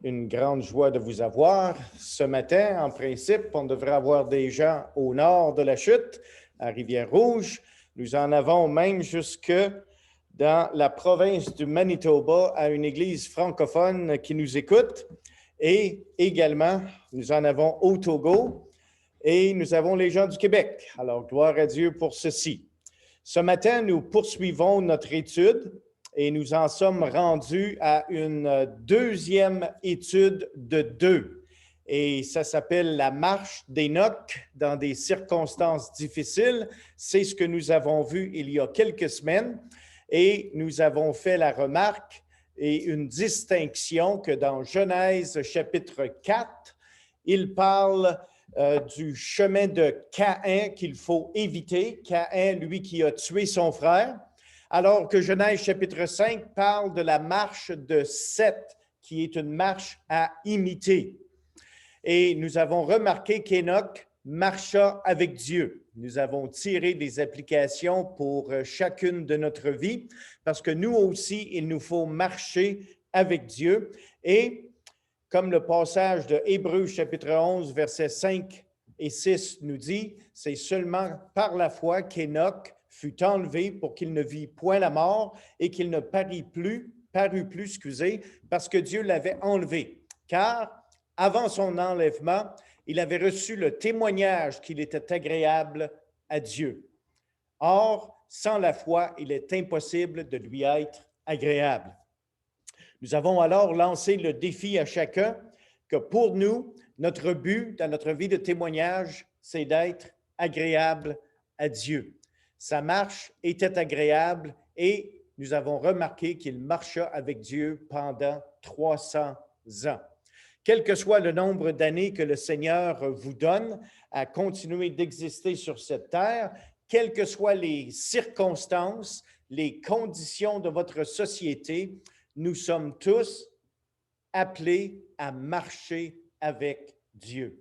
Une grande joie de vous avoir. Ce matin, en principe, on devrait avoir des gens au nord de la chute, à Rivière-Rouge. Nous en avons même jusque dans la province du Manitoba, à une église francophone qui nous écoute. Et également, nous en avons au Togo et nous avons les gens du Québec. Alors, gloire à Dieu pour ceci. Ce matin, nous poursuivons notre étude et nous en sommes rendus à une deuxième étude de 2. Et ça s'appelle la marche d'Hénoch dans des circonstances difficiles. C'est ce que nous avons vu il y a quelques semaines. Et nous avons fait la remarque et une distinction que dans Genèse chapitre 4, il parle du chemin de Caïn qu'il faut éviter. Caïn, lui qui a tué son frère. Alors que Genèse chapitre 5 parle de la marche de Seth, qui est une marche à imiter. Et nous avons remarqué qu'Hénoch marcha avec Dieu. Nous avons tiré des applications pour chacune de notre vie, parce que nous aussi, il nous faut marcher avec Dieu. Et comme le passage de Hébreux chapitre 11, versets 5 et 6 nous dit, c'est seulement par la foi qu'Hénoch fut enlevé pour qu'il ne vit point la mort et qu'il ne parut plus, parce que Dieu l'avait enlevé. Car avant son enlèvement, il avait reçu le témoignage qu'il était agréable à Dieu. Or, sans la foi, il est impossible de lui être agréable. Nous avons alors lancé le défi à chacun que pour nous, notre but dans notre vie de témoignage, c'est d'être agréable à Dieu. Sa marche était agréable et nous avons remarqué qu'il marcha avec Dieu pendant 300 ans. Quel que soit le nombre d'années que le Seigneur vous donne à continuer d'exister sur cette terre, quelles que soient les circonstances, les conditions de votre société, nous sommes tous appelés à marcher avec Dieu.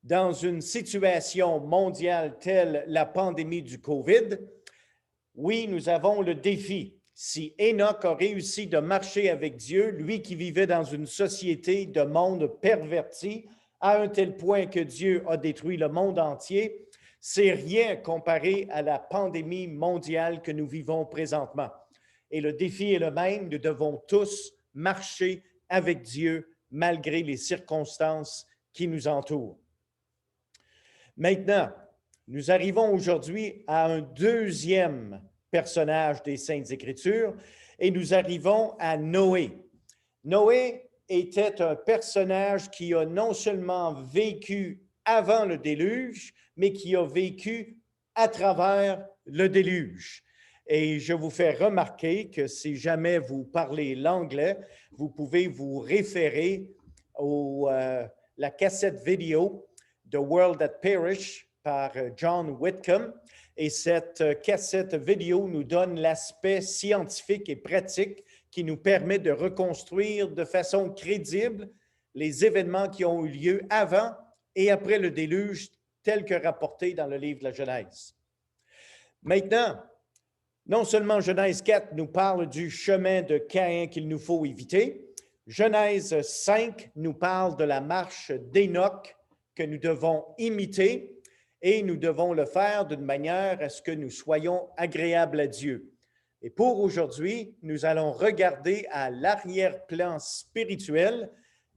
Dans une situation mondiale telle la pandémie du COVID, oui, nous avons le défi. Si Hénoch a réussi de marcher avec Dieu, lui qui vivait dans une société de monde perverti, à un tel point que Dieu a détruit le monde entier, c'est rien comparé à la pandémie mondiale que nous vivons présentement. Et le défi est le même, nous devons tous marcher avec Dieu malgré les circonstances qui nous entourent. Maintenant, nous arrivons aujourd'hui à un deuxième personnage des Saintes Écritures et nous arrivons à Noé. Noé était un personnage qui a non seulement vécu avant le déluge, mais qui a vécu à travers le déluge. Et je vous fais remarquer que si jamais vous parlez l'anglais, vous pouvez vous référer à la cassette vidéo The World That Perished par John Whitcomb. Et cette cassette vidéo nous donne l'aspect scientifique et pratique qui nous permet de reconstruire de façon crédible les événements qui ont eu lieu avant et après le déluge, tels que rapportés dans le livre de la Genèse. Maintenant, non seulement Genèse 4 nous parle du chemin de Caïn qu'il nous faut éviter, Genèse 5 nous parle de la marche d'Hénoch que nous devons imiter et nous devons le faire d'une manière à ce que nous soyons agréables à Dieu. Et pour aujourd'hui, nous allons regarder à l'arrière-plan spirituel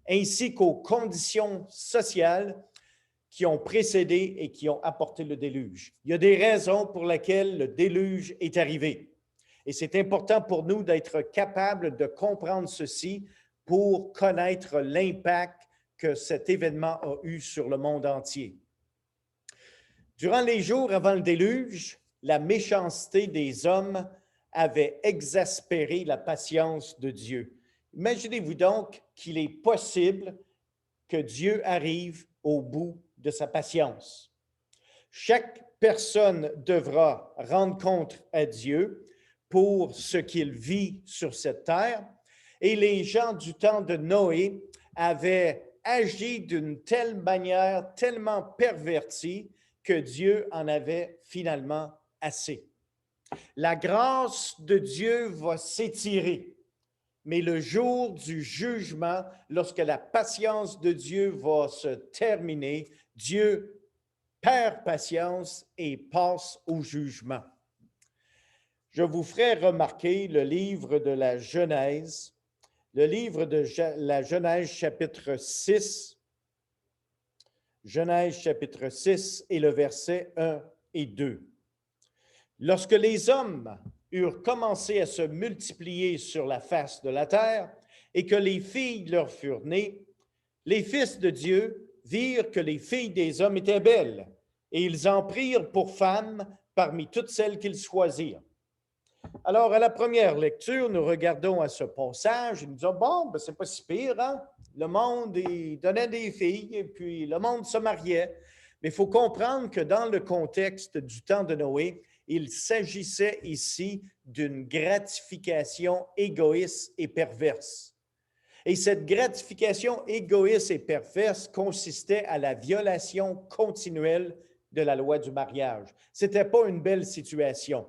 ainsi qu'aux conditions sociales qui ont précédé et qui ont apporté le déluge. Il y a des raisons pour lesquelles le déluge est arrivé. Et c'est important pour nous d'être capables de comprendre ceci pour connaître l'impact que cet événement a eu sur le monde entier. Durant les jours avant le déluge, la méchanceté des hommes avait exaspéré la patience de Dieu. Imaginez-vous donc qu'il est possible que Dieu arrive au bout de sa patience. Chaque personne devra rendre compte à Dieu pour ce qu'il vit sur cette terre. Et les gens du temps de Noé avaient agi d'une telle manière, tellement pervertie, que Dieu en avait finalement assez. La grâce de Dieu va s'étirer. mais le jour du jugement, lorsque la patience de Dieu va se terminer, Dieu perd patience et passe au jugement. Je vous ferai remarquer le livre de la Genèse, le livre de la Genèse chapitre 6, Genèse chapitre 6 et le verset 1 et 2. Lorsque les hommes eurent commencé à se multiplier sur la face de la terre et que les filles leur furent nées, les fils de Dieu virent que les filles des hommes étaient belles, et ils en prirent pour femmes parmi toutes celles qu'ils choisirent. Alors, à la première lecture, nous regardons à ce passage et nous disons, bon, ben, c'est pas si pire, hein? Le monde, il donnait des filles et puis le monde se mariait. Mais il faut comprendre que dans le contexte du temps de Noé, il s'agissait ici d'une gratification égoïste et perverse. Et cette gratification égoïste et perverse consistait à la violation continuelle de la loi du mariage. Ce n'était pas une belle situation.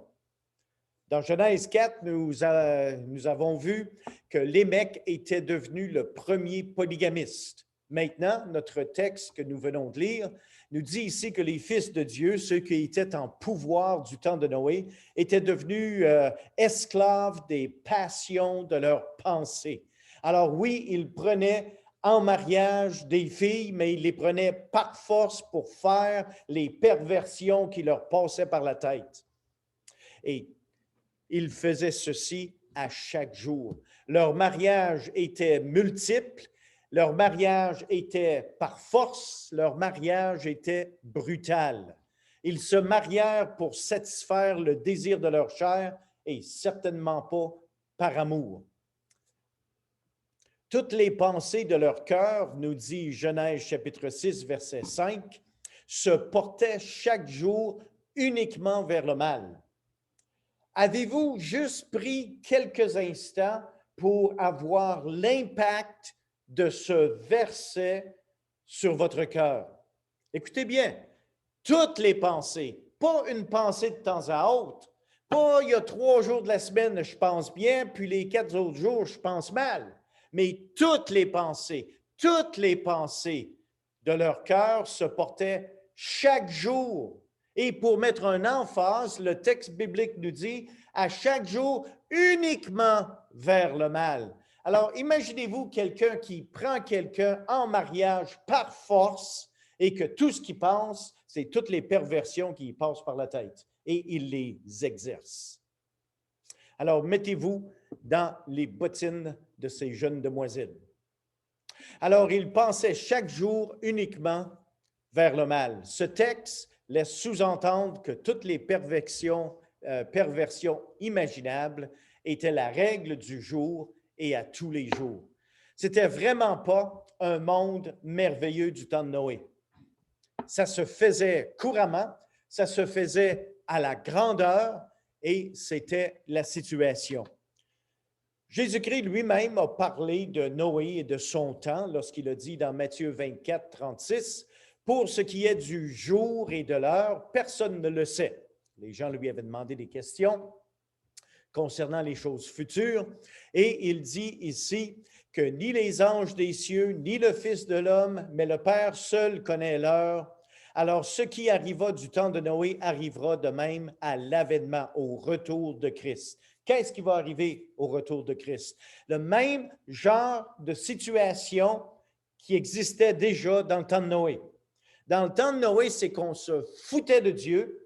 Dans Genèse 4, nous avons vu que Lémec était devenu le premier polygamiste. Maintenant, notre texte que nous venons de lire nous dit ici que les fils de Dieu, ceux qui étaient en pouvoir du temps de Noé, étaient devenus esclaves des passions de leurs pensées. Alors oui, ils prenaient en mariage des filles, mais ils les prenaient par force pour faire les perversions qui leur passaient par la tête. Et ils faisaient ceci à chaque jour. Leur mariage était multiple, leur mariage était par force, leur mariage était brutal. Ils se marièrent pour satisfaire le désir de leur chair et certainement pas par amour. Toutes les pensées de leur cœur, nous dit Genèse chapitre 6, verset 5, se portaient chaque jour uniquement vers le mal. Avez-vous juste pris quelques instants pour avoir l'impact de ce verset sur votre cœur? Écoutez bien, toutes les pensées, pas une pensée de temps à autre, pas il y a 3 jours de la semaine, je pense bien, puis les 4 autres jours, je pense mal, mais toutes les pensées de leur cœur se portaient chaque jour. Et pour mettre un emphase, le texte biblique nous dit à chaque jour uniquement vers le mal. Alors, imaginez-vous quelqu'un qui prend quelqu'un en mariage par force et que tout ce qu'il pense, c'est toutes les perversions qui passent par la tête et il les exerce. Alors, mettez-vous dans les bottines de ces jeunes demoiselles. Alors, il pensait chaque jour uniquement vers le mal. Ce texte laisse sous-entendre que toutes les perversions imaginables étaient la règle du jour et à tous les jours. C'était vraiment pas un monde merveilleux du temps de Noé. Ça se faisait couramment, ça se faisait à la grandeur et c'était la situation. Jésus-Christ lui-même a parlé de Noé et de son temps lorsqu'il a dit dans Matthieu 24, 36, « Pour ce qui est du jour et de l'heure, personne ne le sait. » Les gens lui avaient demandé des questions concernant les choses futures et il dit ici que ni les anges des cieux, ni le Fils de l'homme, mais le Père seul connaît l'heure. Alors, ce qui arriva du temps de Noé arrivera de même à l'avènement, au retour de Christ. Qu'est-ce qui va arriver au retour de Christ? Le même genre de situation qui existait déjà dans le temps de Noé. Dans le temps de Noé, c'est qu'on se foutait de Dieu,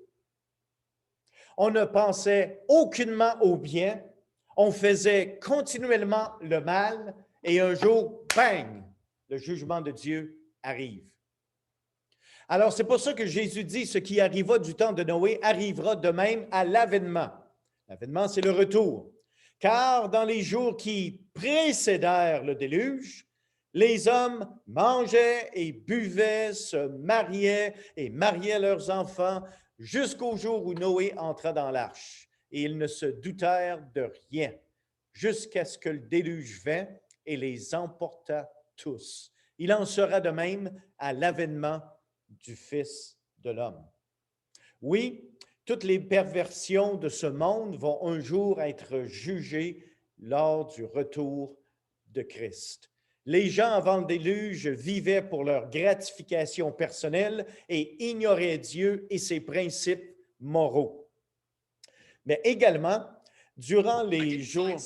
on ne pensait aucunement au bien, on faisait continuellement le mal et un jour, bang, le jugement de Dieu arrive. Alors, c'est pour ça que Jésus dit, ce qui arriva du temps de Noé arrivera de même à l'avènement. L'avènement, c'est le retour. Car dans les jours qui précédèrent le déluge, les hommes mangeaient et buvaient, se mariaient et mariaient leurs enfants jusqu'au jour où Noé entra dans l'arche. Et ils ne se doutèrent de rien, jusqu'à ce que le déluge vint et les emporta tous. Il en sera de même à l'avènement du Fils de l'homme. Oui, toutes les perversions de ce monde vont un jour être jugées lors du retour de Christ. Les gens avant le déluge vivaient pour leur gratification personnelle et ignoraient Dieu et ses principes moraux. Mais également, durant les jours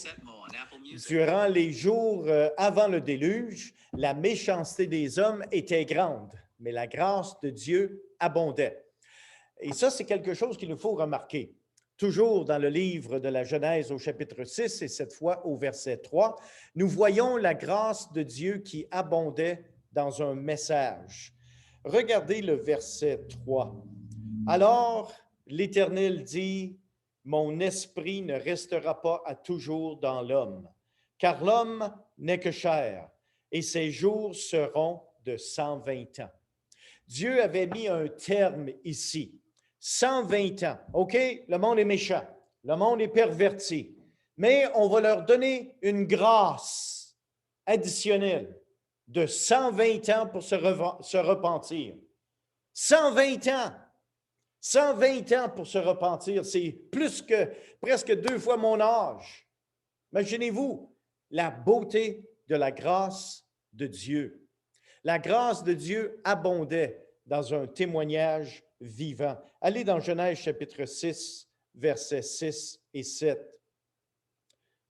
avant le déluge, la méchanceté des hommes était grande, mais la grâce de Dieu abondait. Et ça, c'est quelque chose qu'il nous faut remarquer. Toujours dans le livre de la Genèse au chapitre 6 et cette fois au verset 3, nous voyons la grâce de Dieu qui abondait dans un message. Regardez le verset 3. Alors, l'Éternel dit, « Mon esprit ne restera pas à toujours dans l'homme, car l'homme n'est que chair, et ses jours seront de 120 ans. » Dieu avait mis un terme ici. 120 ans. OK, le monde est méchant, le monde est perverti, mais on va leur donner une grâce additionnelle de 120 ans pour se repentir. 120 ans! 120 ans pour se repentir, c'est plus que presque 2 fois mon âge. Imaginez-vous la beauté de la grâce de Dieu. La grâce de Dieu abondait dans un témoignage vivant. Allez dans Genèse chapitre 6, versets 6 et 7.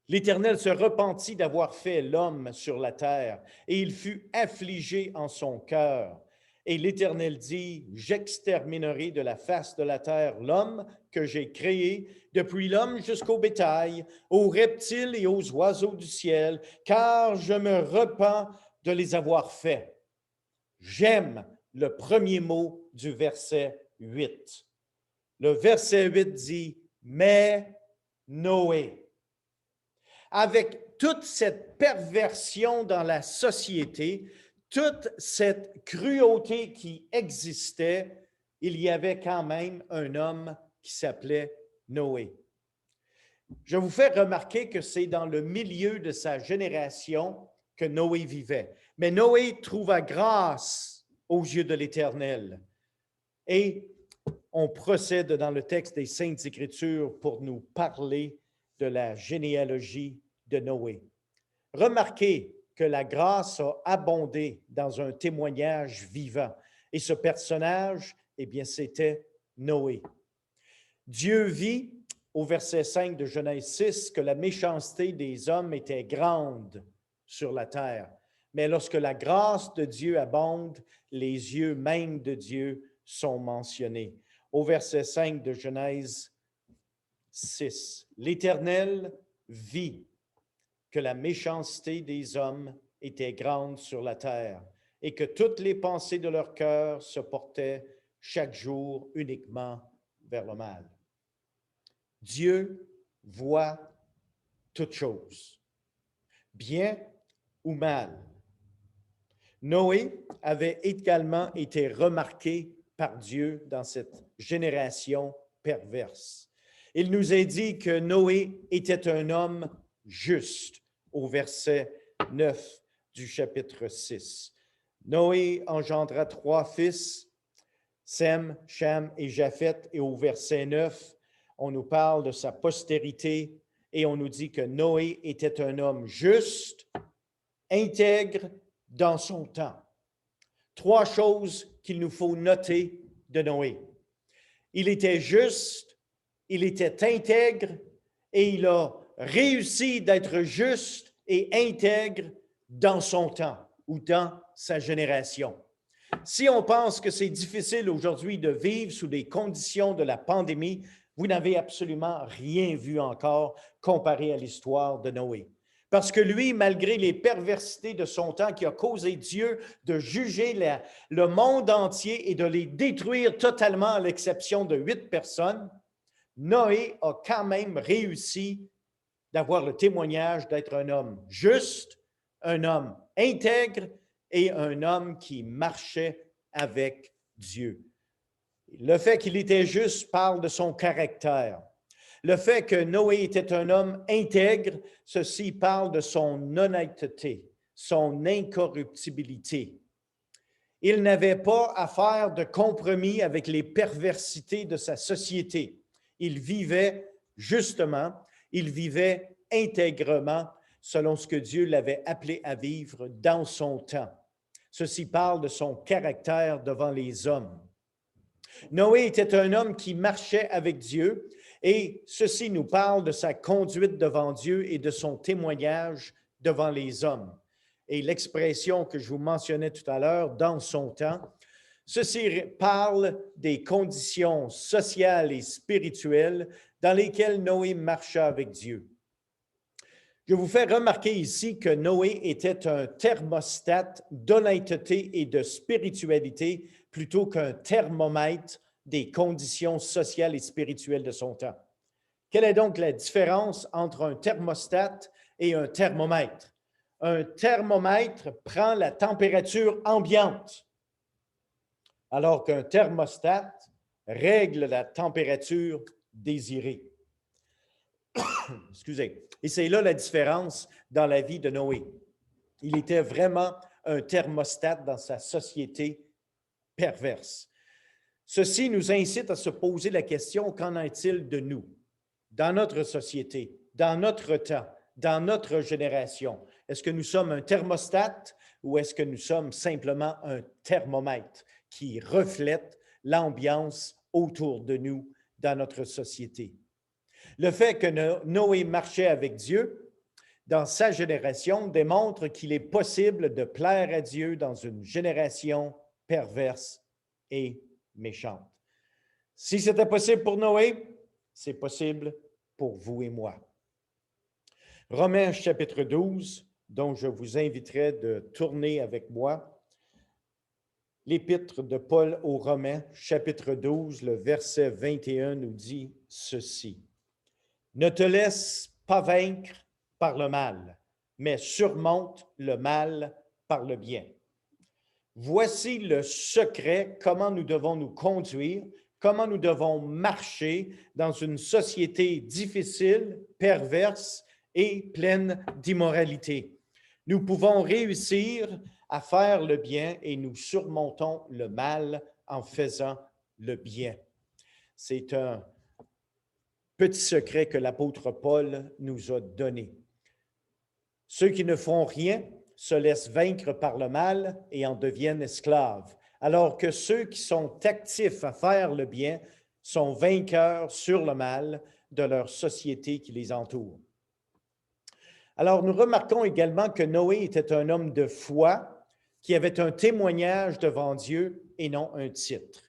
L'Éternel se repentit d'avoir fait l'homme sur la terre, et il fut affligé en son cœur. Et l'Éternel dit, « J'exterminerai de la face de la terre l'homme que j'ai créé, depuis l'homme jusqu'au bétail, aux reptiles et aux oiseaux du ciel, car je me repens de les avoir faits. » J'aime le premier mot du verset 8. Le verset 8 dit, « Mais Noé ». Avec toute cette perversion dans la société, toute cette cruauté qui existait, il y avait quand même un homme qui s'appelait Noé. Je vous fais remarquer que c'est dans le milieu de sa génération que Noé vivait. Mais Noé trouva grâce aux yeux de l'Éternel. Et on procède dans le texte des Saintes Écritures pour nous parler de la généalogie de Noé. Remarquez que la grâce a abondé dans un témoignage vivant. Et ce personnage, eh bien, c'était Noé. Dieu vit, au verset 5 de Genèse 6, que la méchanceté des hommes était grande sur la terre. Mais lorsque la grâce de Dieu abonde, les yeux même de Dieu sont mentionnés. Au verset 5 de Genèse 6, l'Éternel vit que la méchanceté des hommes était grande sur la terre et que toutes les pensées de leur cœur se portaient chaque jour uniquement vers le mal. Dieu voit toutes choses, bien ou mal. Noé avait également été remarqué par Dieu dans cette génération perverse. Il nous est dit que Noé était un homme juste, au verset 9 du chapitre 6. Noé engendra 3 fils, Sem, Cham et Japheth, et au verset 9, on nous parle de sa postérité et on nous dit que Noé était un homme juste, intègre dans son temps. 3 choses qu'il nous faut noter de Noé. Il était juste, il était intègre et il a réussi d'être juste et intègre dans son temps ou dans sa génération. Si on pense que c'est difficile aujourd'hui de vivre sous des conditions de la pandémie, vous n'avez absolument rien vu encore comparé à l'histoire de Noé. Parce que lui, malgré les perversités de son temps qui a causé Dieu de juger le monde entier et de les détruire totalement à l'exception de 8 personnes, Noé a quand même réussi d'avoir le témoignage d'être un homme juste, un homme intègre et un homme qui marchait avec Dieu. Le fait qu'il était juste parle de son caractère. Le fait que Noé était un homme intègre, ceci parle de son honnêteté, son incorruptibilité. Il n'avait pas à faire de compromis avec les perversités de sa société. Il vivait justement, il vivait intègrement selon ce que Dieu l'avait appelé à vivre dans son temps. Ceci parle de son caractère devant les hommes. Noé était un homme qui marchait avec Dieu et ceci nous parle de sa conduite devant Dieu et de son témoignage devant les hommes. Et l'expression que je vous mentionnais tout à l'heure, dans son temps, ceci parle des conditions sociales et spirituelles dans lesquelles Noé marcha avec Dieu. Je vous fais remarquer ici que Noé était un thermostat d'honnêteté et de spiritualité plutôt qu'un thermomètre des conditions sociales et spirituelles de son temps. Quelle est donc la différence entre un thermostat et un thermomètre? Un thermomètre prend la température ambiante, alors qu'un thermostat règle la température désirée. Excusez. Et c'est là la différence dans la vie de Noé. Il était vraiment un thermostat dans sa société perverse. Ceci nous incite à se poser la question, qu'en est-il de nous, dans notre société, dans notre temps, dans notre génération? Est-ce que nous sommes un thermostat ou est-ce que nous sommes simplement un thermomètre qui reflète l'ambiance autour de nous dans notre société? Le fait que Noé marchait avec Dieu dans sa génération démontre qu'il est possible de plaire à Dieu dans une génération perverse et méchante. Si c'était possible pour Noé, c'est possible pour vous et moi. Romains chapitre 12, dont je vous inviterai de tourner avec moi. L'épître de Paul aux Romains, chapitre 12, le verset 21 nous dit ceci. Ne te laisse pas vaincre par le mal, mais surmonte le mal par le bien. Voici le secret, comment nous devons nous conduire, comment nous devons marcher dans une société difficile, perverse et pleine d'immoralité. Nous pouvons réussir à faire le bien et nous surmontons le mal en faisant le bien. C'est un petit secret que l'apôtre Paul nous a donné. Ceux qui ne font rien se laissent vaincre par le mal et en deviennent esclaves, alors que ceux qui sont actifs à faire le bien sont vainqueurs sur le mal de leur société qui les entoure. Alors, nous remarquons également que Noé était un homme de foi qui avait un témoignage devant Dieu et non un titre.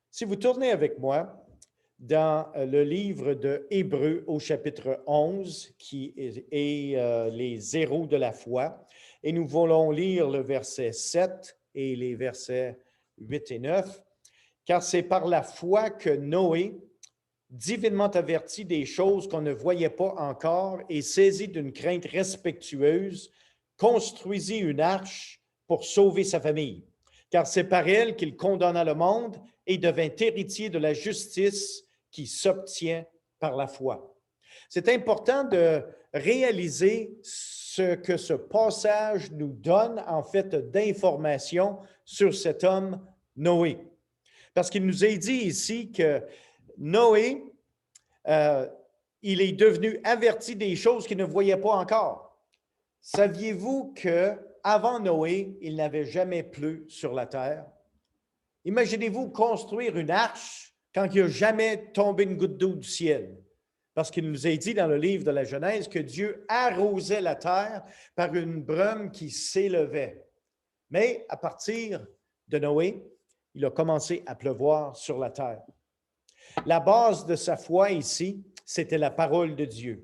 Si vous tournez avec moi dans le livre de Hébreux au chapitre 11, qui est les héros de la foi, et nous voulons lire le verset 7 et les versets 8 et 9, car c'est par la foi que Noé, divinement averti des choses qu'on ne voyait pas encore et saisi d'une crainte respectueuse, construisit une arche pour sauver sa famille. Car c'est par elle qu'il condamna le monde et devint héritier de la justice qui s'obtient par la foi. C'est important de réaliser ce que ce passage nous donne en fait d'informations sur cet homme Noé. Parce qu'il nous est dit ici que Noé, il est devenu averti des choses qu'il ne voyait pas encore. Saviez-vous qu'avant Noé, il n'avait jamais plu sur la terre? Imaginez-vous construire une arche quand il n'y a jamais tombé une goutte d'eau du ciel. Parce qu'il nous est dit dans le livre de la Genèse que Dieu arrosait la terre par une brume qui s'élevait. Mais à partir de Noé, il a commencé à pleuvoir sur la terre. La base de sa foi ici, c'était la parole de Dieu.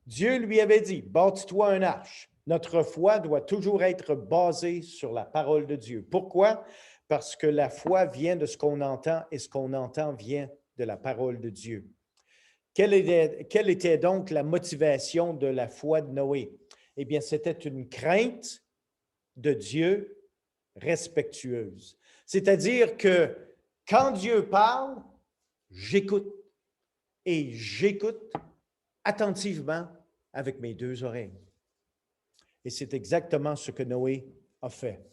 Dieu lui avait dit, bâtis-toi une arche. Notre foi doit toujours être basée sur la parole de Dieu. Pourquoi? Parce que la foi vient de ce qu'on entend et ce qu'on entend vient de la parole de Dieu. Quelle était donc la motivation de la foi de Noé? Eh bien, c'était une crainte de Dieu respectueuse. C'est-à-dire que quand Dieu parle, j'écoute et j'écoute attentivement avec mes deux oreilles. Et c'est exactement ce que Noé a fait.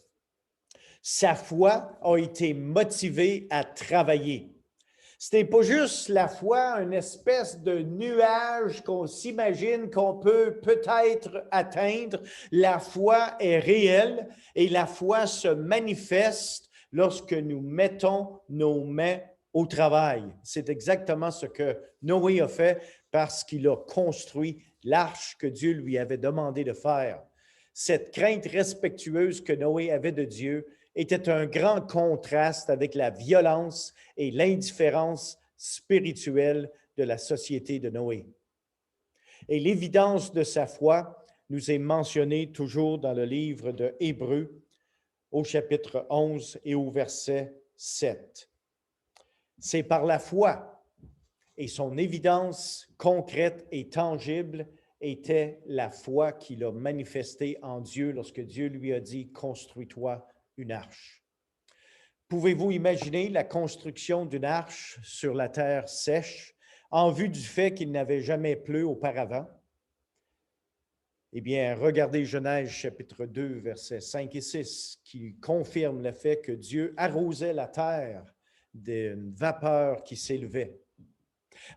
Sa foi a été motivée à travailler. Ce n'est pas juste la foi, une espèce de nuage qu'on s'imagine qu'on peut peut-être atteindre. La foi est réelle et la foi se manifeste lorsque nous mettons nos mains au travail. C'est exactement ce que Noé a fait parce qu'il a construit l'arche que Dieu lui avait demandé de faire. Cette crainte respectueuse que Noé avait de Dieu était un grand contraste avec la violence et l'indifférence spirituelle de la société de Noé. Et l'évidence de sa foi nous est mentionnée toujours dans le livre de Hébreux, au chapitre 11 et au verset 7. C'est par la foi et son évidence concrète et tangible était la foi qu'il a manifestée en Dieu lorsque Dieu lui a dit « Construis-toi une arche ». Pouvez-vous imaginer la construction d'une arche sur la terre sèche en vue du fait qu'il n'avait jamais plu auparavant? Eh bien, regardez Genèse chapitre 2, versets 5 et 6, qui confirme le fait que Dieu arrosait la terre d'une vapeur qui s'élevait.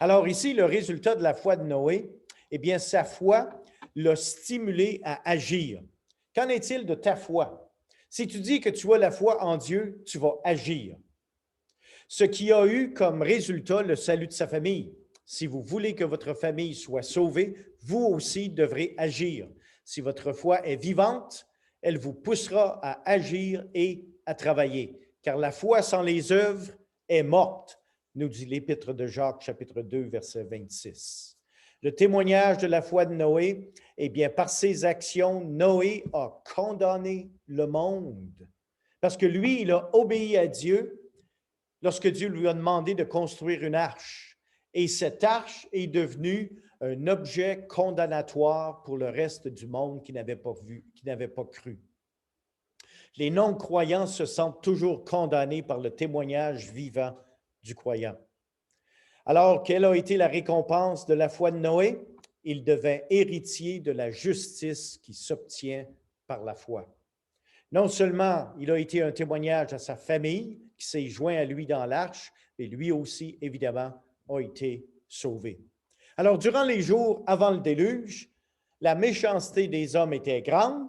Alors ici, le résultat de la foi de Noé, eh bien, sa foi l'a stimulé à agir. Qu'en est-il de ta foi? Si tu dis que tu as la foi en Dieu, tu vas agir. Ce qui a eu comme résultat le salut de sa famille. Si vous voulez que votre famille soit sauvée, vous aussi devrez agir. Si votre foi est vivante, elle vous poussera à agir et à travailler. Car la foi sans les œuvres est morte, nous dit l'Épître de Jacques, chapitre 2, verset 26. Le témoignage de la foi de Noé, eh bien, par ses actions, Noé a condamné le monde. Parce que lui, il a obéi à Dieu lorsque Dieu lui a demandé de construire une arche. Et cette arche est devenue un objet condamnatoire pour le reste du monde qui n'avait pas vu, qui n'avait pas cru. Les non-croyants se sentent toujours condamnés par le témoignage vivant du croyant. Alors, quelle a été la récompense de la foi de Noé? Il devint héritier de la justice qui s'obtient par la foi. Non seulement il a été un témoignage à sa famille qui s'est joint à lui dans l'arche, mais lui aussi, évidemment, a été sauvé. Alors, durant les jours avant le déluge, la méchanceté des hommes était grande,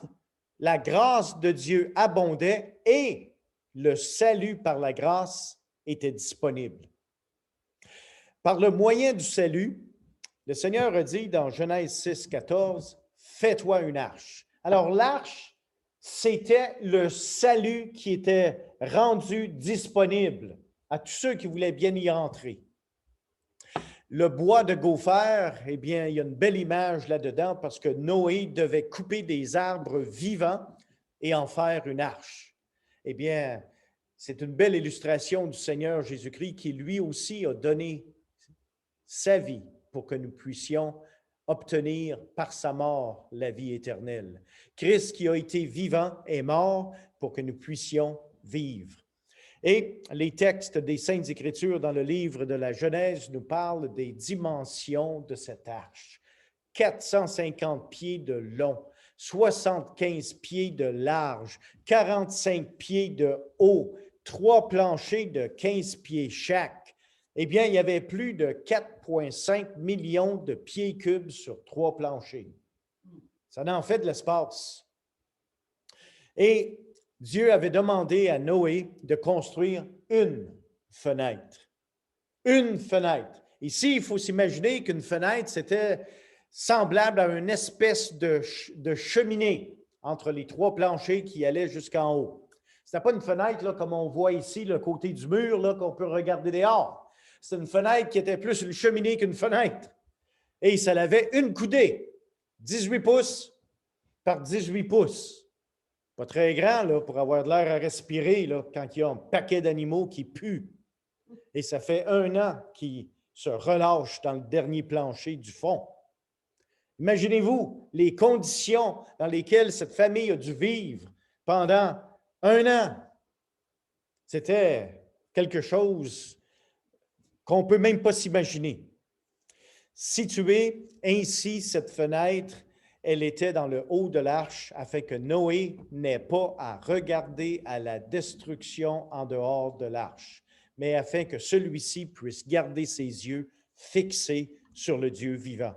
la grâce de Dieu abondait et le salut par la grâce était disponible. Par le moyen du salut, le Seigneur a dit dans Genèse 6, 14, « Fais-toi une arche. » Alors, l'arche, c'était le salut qui était rendu disponible à tous ceux qui voulaient bien y entrer. Le bois de gopher, eh bien, il y a une belle image là-dedans parce que Noé devait couper des arbres vivants et en faire une arche. Eh bien, c'est une belle illustration du Seigneur Jésus-Christ qui lui aussi a donné sa vie pour que nous puissions obtenir par sa mort la vie éternelle. Christ qui a été vivant est mort pour que nous puissions vivre. Et les textes des Saintes Écritures dans le livre de la Genèse nous parlent des dimensions de cette arche. 450 pieds de long, 75 pieds de large, 45 pieds de haut, 3 planchers de 15 pieds chaque. Eh bien, il y avait plus de 4,5 millions de pieds cubes sur 3 planchers. Ça en fait de l'espace. Et Dieu avait demandé à Noé de construire une fenêtre. Une fenêtre. Ici, il faut s'imaginer qu'une fenêtre, c'était semblable à une espèce de cheminée entre les 3 planchers qui allaient jusqu'en haut. Ce n'était pas une fenêtre là, comme on voit ici, le côté du mur, là, qu'on peut regarder dehors. C'est une fenêtre qui était plus une cheminée qu'une fenêtre. Et ça avait une coudée, 18 pouces par 18 pouces. Pas très grand là, pour avoir de l'air à respirer là, quand il y a un paquet d'animaux qui puent. Et ça fait 1 an qu'ils se relâchent dans le dernier plancher du fond. Imaginez-vous les conditions dans lesquelles cette famille a dû vivre pendant 1 an. C'était quelque chose qu'on ne peut même pas s'imaginer. Située ainsi, cette fenêtre, elle était dans le haut de l'arche afin que Noé n'ait pas à regarder à la destruction en dehors de l'arche. mais afin que celui-ci puisse garder ses yeux fixés sur le Dieu vivant.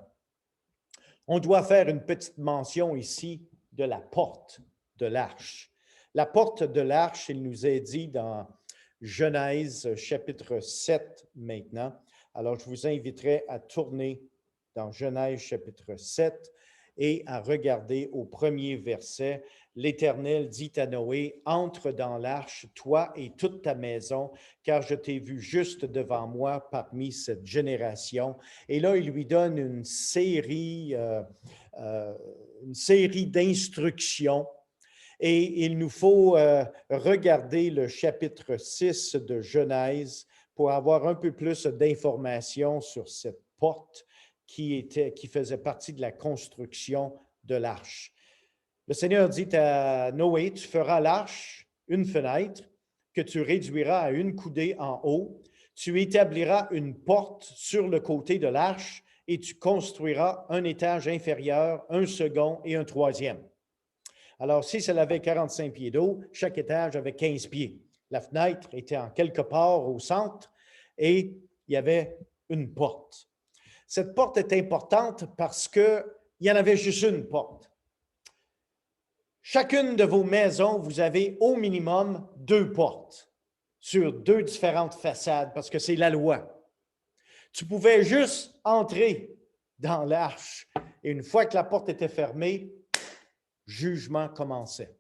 On doit faire une petite mention ici de la porte de l'arche. La porte de l'arche, il nous est dit dans Genèse chapitre 7 maintenant. Alors, je vous inviterai à tourner dans Genèse chapitre 7 et à regarder au premier verset. L'Éternel dit à Noé, « Entre dans l'arche, toi et toute ta maison, car je t'ai vu juste devant moi parmi cette génération. » Et là, il lui donne une série d'instructions. Et il nous faut regarder le chapitre 6 de Genèse pour avoir un peu plus d'informations sur cette porte qui faisait partie de la construction de l'arche. Le Seigneur dit à Noé, « Tu feras l'arche, une fenêtre, que tu réduiras à une coudée en haut. Tu établiras une porte sur le côté de l'arche et tu construiras un étage inférieur, un second et un troisième. » Alors, si ça avait 45 pieds d'eau, chaque étage avait 15 pieds. La fenêtre était en quelque part au centre et il y avait une porte. Cette porte est importante parce qu'il y en avait juste une porte. Chacune de vos maisons, vous avez au minimum 2 portes sur 2 différentes façades parce que c'est la loi. Tu pouvais juste entrer dans l'arche et une fois que la porte était fermée, jugement commençait.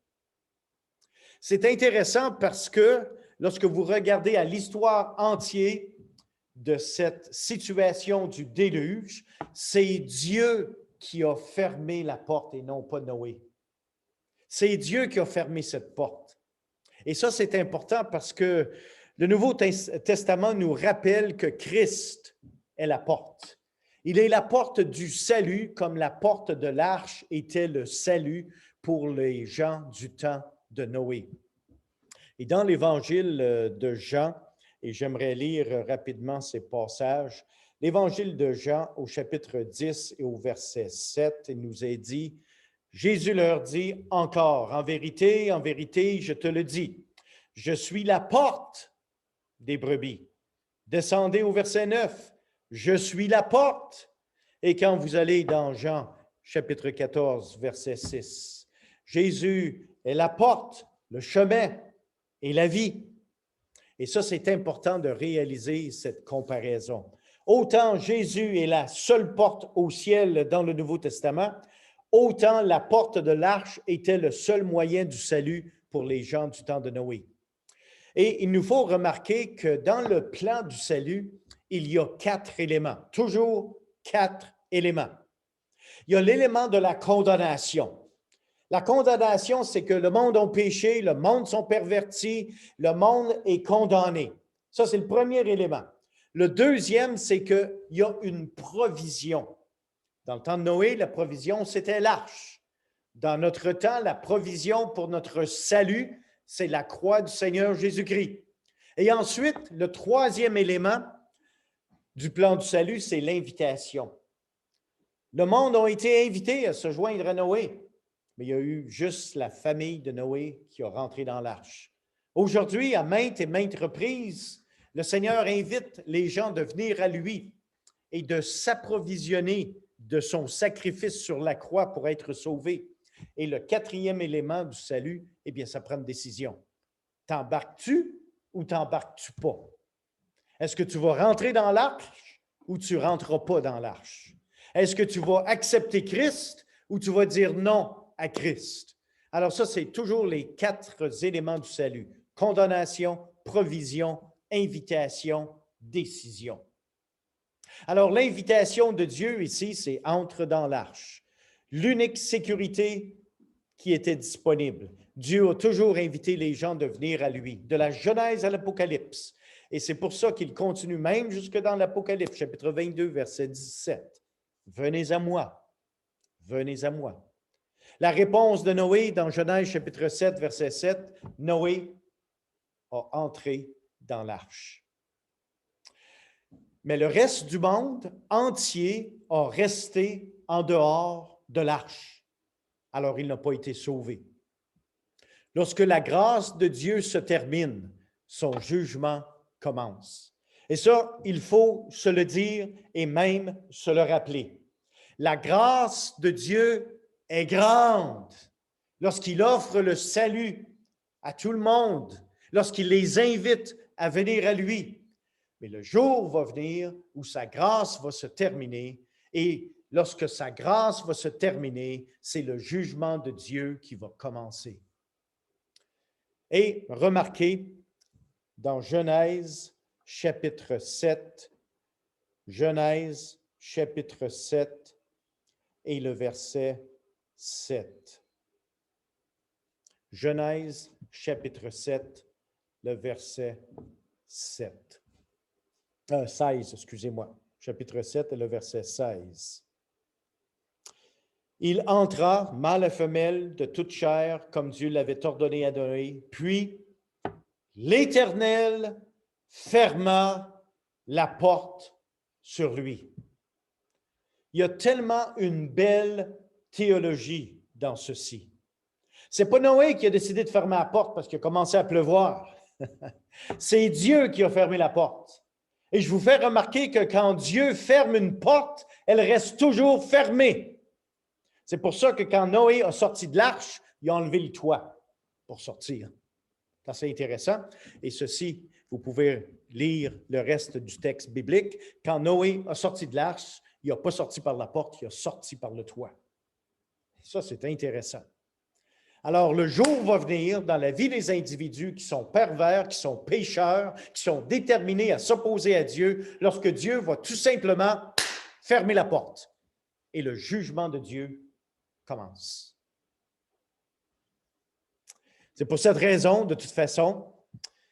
C'est intéressant parce que lorsque vous regardez à l'histoire entière de cette situation du déluge, c'est Dieu qui a fermé la porte et non pas Noé. C'est Dieu qui a fermé cette porte. Et ça, c'est important parce que le Nouveau Testament nous rappelle que Christ est la porte. Il est la porte du salut, comme la porte de l'arche était le salut pour les gens du temps de Noé. Et dans l'Évangile de Jean, et j'aimerais lire rapidement ces passages, l'Évangile de Jean au chapitre 10 et au verset 7, il nous est dit, Jésus leur dit encore, en vérité, je te le dis, je suis la porte des brebis. Descendez au verset 9, je suis la porte. Et quand vous allez dans Jean chapitre 14, verset 6, Jésus est la porte, le chemin et la vie. Et ça, c'est important de réaliser cette comparaison. Autant Jésus est la seule porte au ciel dans le Nouveau Testament, autant la porte de l'arche était le seul moyen du salut pour les gens du temps de Noé. Et il nous faut remarquer que dans le plan du salut, il y a 4 éléments, toujours 4 éléments. Il y a l'élément de la condamnation. La condamnation, c'est que le monde a péché, le monde sont pervertis, le monde est condamné. Ça, c'est le premier élément. Le deuxième, c'est qu'il y a une provision. Dans le temps de Noé, la provision, c'était l'arche. Dans notre temps, la provision pour notre salut, c'est la croix du Seigneur Jésus-Christ. Et ensuite, le troisième élément du plan du salut, c'est l'invitation. Le monde a été invité à se joindre à Noé, mais il y a eu juste la famille de Noé qui a rentré dans l'arche. Aujourd'hui, à maintes et maintes reprises, le Seigneur invite les gens de venir à lui et de s'approvisionner de son sacrifice sur la croix pour être sauvés. Et le quatrième élément du salut, eh bien, ça prend une décision. T'embarques-tu ou t'embarques-tu pas? Est-ce que tu vas rentrer dans l'arche ou tu ne rentreras pas dans l'arche? Est-ce que tu vas accepter Christ ou tu vas dire non à Christ? Alors ça, c'est toujours les 4 éléments du salut. Condamnation, provision, invitation, décision. Alors l'invitation de Dieu ici, c'est « entre dans l'arche ». L'unique sécurité qui était disponible. Dieu a toujours invité les gens de venir à lui, de la Genèse à l'Apocalypse. Et c'est pour ça qu'il continue même jusque dans l'Apocalypse, chapitre 22, verset 17. « Venez à moi, venez à moi ». La réponse de Noé dans Genèse, chapitre 7, verset 7, Noé a entré dans l'arche. Mais le reste du monde entier a resté en dehors de l'arche. Alors, il n'a pas été sauvé. Lorsque la grâce de Dieu se termine, son jugement commence. Et ça, il faut se le dire et même se le rappeler. La grâce de Dieu est grande lorsqu'il offre le salut à tout le monde, lorsqu'il les invite à venir à lui. Mais le jour va venir où sa grâce va se terminer et lorsque sa grâce va se terminer, c'est le jugement de Dieu qui va commencer. Et remarquez, dans Genèse chapitre 7, Genèse chapitre 7 et le verset 7. Genèse chapitre 7, le verset 7. 16, excusez-moi. Chapitre 7 et le verset 16. Il entra, mâle et femelle, de toute chair, comme Dieu l'avait ordonné à Noé. Puis, l'Éternel ferma la porte sur lui. Il y a tellement une belle théologie dans ceci. Ce n'est pas Noé qui a décidé de fermer la porte parce qu'il a commencé à pleuvoir. C'est Dieu qui a fermé la porte. Et je vous fais remarquer que quand Dieu ferme une porte, elle reste toujours fermée. C'est pour ça que quand Noé a sorti de l'arche, il a enlevé le toit pour sortir. C'est assez intéressant. Et ceci, vous pouvez lire le reste du texte biblique. Quand Noé a sorti de l'arche, il n'a pas sorti par la porte, il a sorti par le toit. Ça, c'est intéressant. Alors, le jour va venir dans la vie des individus qui sont pervers, qui sont pécheurs, qui sont déterminés à s'opposer à Dieu, lorsque Dieu va tout simplement fermer la porte. Et le jugement de Dieu commence. C'est pour cette raison, de toute façon,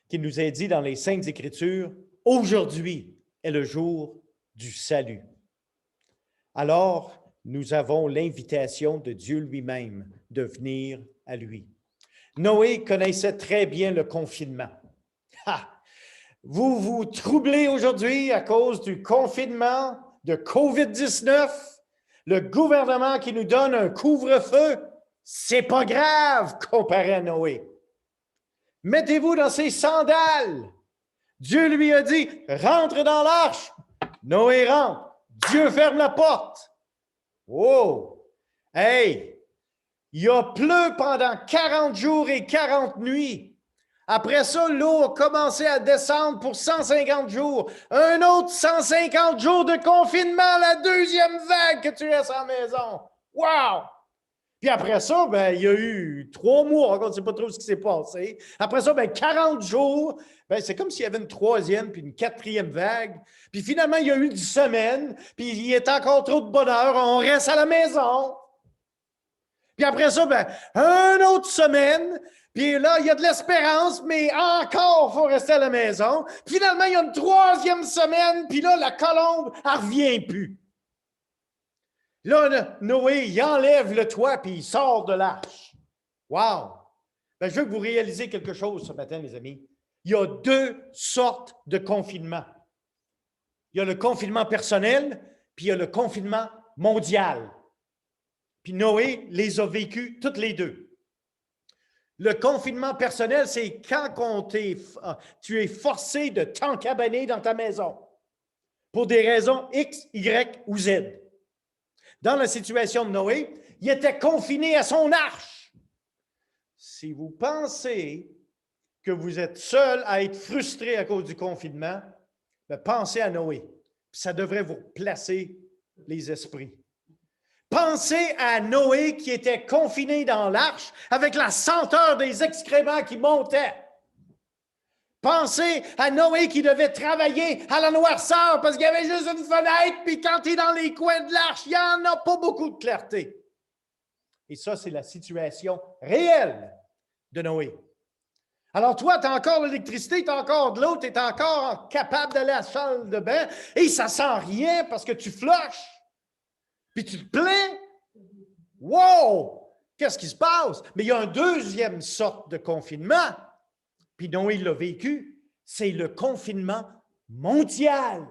qu'il nous est dit dans les Saintes Écritures, « Aujourd'hui est le jour du salut ». Alors, nous avons l'invitation de Dieu lui-même de venir à lui. Noé connaissait très bien le confinement. Ha! Vous vous troublez aujourd'hui à cause du confinement de COVID-19, le gouvernement qui nous donne un couvre-feu, c'est pas grave comparé à Noé. Mettez-vous dans ses sandales. Dieu lui a dit, rentre dans l'arche. Noé rentre. Dieu ferme la porte. Oh! Hey! Il a plu pendant 40 jours et 40 nuits. Après ça, l'eau a commencé à descendre pour 150 jours. Un autre 150 jours de confinement, la deuxième vague que tu restes à la maison. Wow! Puis après ça, il y a eu 3 mois, on ne sait pas trop ce qui s'est passé. Après ça, 40 jours, c'est comme s'il y avait une troisième puis une quatrième vague. Puis finalement, il y a eu 10 semaines, puis il est encore trop de bonheur, on reste à la maison. Puis après ça, une autre semaine, puis là, il y a de l'espérance, mais encore, il faut rester à la maison. Finalement, il y a une troisième semaine, puis là, la colombe, elle ne revient plus. Là, Noé, il enlève le toit, puis il sort de l'arche. Wow! Je veux que vous réalisez quelque chose ce matin, les amis. Il y a 2 sortes de confinement. Il y a le confinement personnel, puis il y a le confinement mondial. Puis Noé les a vécus toutes les 2. Le confinement personnel, c'est quand tu es forcé de t'encabaner dans ta maison pour des raisons X, Y ou Z. Dans la situation de Noé, il était confiné à son arche. Si vous pensez que vous êtes seul à être frustré à cause du confinement, pensez à Noé. Ça devrait vous placer les esprits. Pensez à Noé qui était confiné dans l'arche avec la senteur des excréments qui montaient. Pensez à Noé qui devait travailler à la noirceur parce qu'il y avait juste une fenêtre, puis quand tu es dans les coins de l'arche, il n'y en a pas beaucoup de clarté. Et ça, c'est la situation réelle de Noé. Alors toi, tu as encore l'électricité, tu as encore de l'eau, tu es encore capable d'aller à la salle de bain et ça ne sent rien parce que tu flushes. Puis tu te plains. Wow! Qu'est-ce qui se passe? Mais il y a une deuxième sorte de confinement. Puis Noé l'a vécu, c'est le confinement mondial.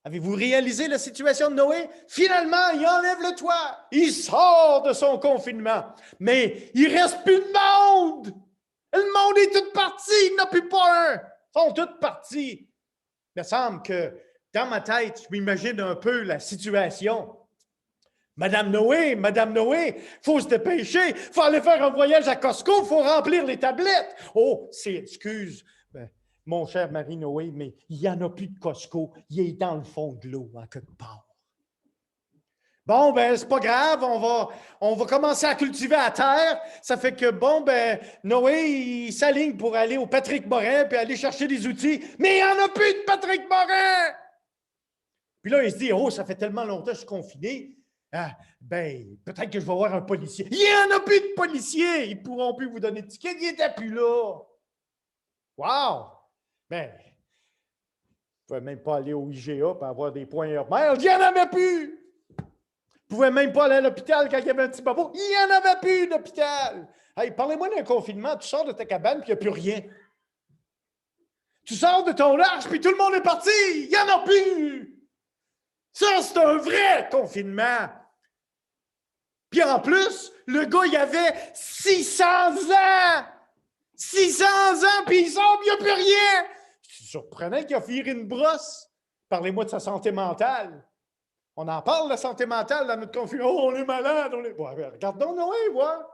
Avez-vous réalisé la situation de Noé? Finalement, il enlève le toit, il sort de son confinement, mais il ne reste plus de monde. Le monde est tout parti, il n'y en a plus pas un. sont toutes partis. Il me semble que dans ma tête, je m'imagine un peu la situation. Madame Noé, il faut se dépêcher, il faut aller faire un voyage à Costco, il faut remplir les tablettes. Oh, excuse, mon cher Marie Noé, mais il n'y en a plus de Costco, il est dans le fond de l'eau, en quelque part. Bon, c'est pas grave, on va commencer à cultiver à terre. Ça fait que, Noé, il s'aligne pour aller au Patrick Morin puis aller chercher des outils. Mais il n'y en a plus de Patrick Morin! Puis là, il se dit, oh, ça fait tellement longtemps que je suis confiné. Ah, peut-être que je vais voir un policier. Il n'y en a plus de policiers! Ils ne pourront plus vous donner de ticket, il n'était plus là. Wow! Vous ne pouvez même pas aller au IGA pour avoir des points Herbert. Il n'y en avait plus! Vous ne pouvez même pas aller à l'hôpital quand il y avait un petit babo. Il n'y en avait plus d'hôpital. Hey, parlez-moi d'un confinement. Tu sors de ta cabane puis il n'y a plus rien. Tu sors de ton large puis tout le monde est parti. Il n'y en a plus. Ça, c'est un vrai confinement. Puis en plus, le gars, il avait 600 ans. 600 ans, puis il sort, il n'y a plus rien. C'est surprenant qu'il a viré une brosse. Parlez-moi de sa santé mentale. On en parle, la santé mentale, dans notre confinement. Oh, on est malade. Regarde donc Noé, voir.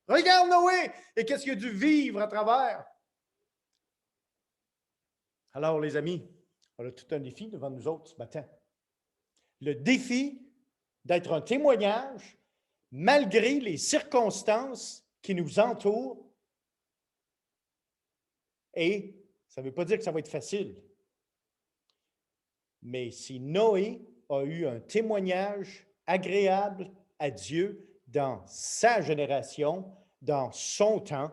Regarde Noé. Et qu'est-ce qu'il a dû vivre à travers? Alors, les amis, on a tout un défi devant nous autres ce matin. Le défi d'être un témoignage malgré les circonstances qui nous entourent. Et ça ne veut pas dire que ça va être facile. Mais si Noé a eu un témoignage agréable à Dieu dans sa génération, dans son temps,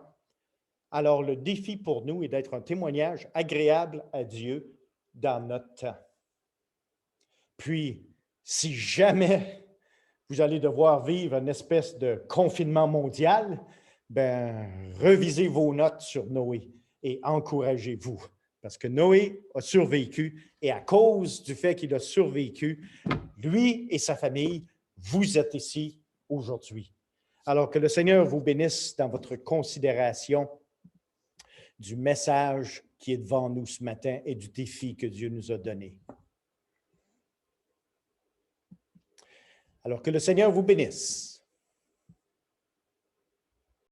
alors le défi pour nous est d'être un témoignage agréable à Dieu dans notre temps. Puis, si jamais vous allez devoir vivre une espèce de confinement mondial, revisez vos notes sur Noé et encouragez-vous. Parce que Noé a survécu et à cause du fait qu'il a survécu, lui et sa famille, vous êtes ici aujourd'hui. Alors que le Seigneur vous bénisse dans votre considération du message qui est devant nous ce matin et du défi que Dieu nous a donné. Alors que le Seigneur vous bénisse.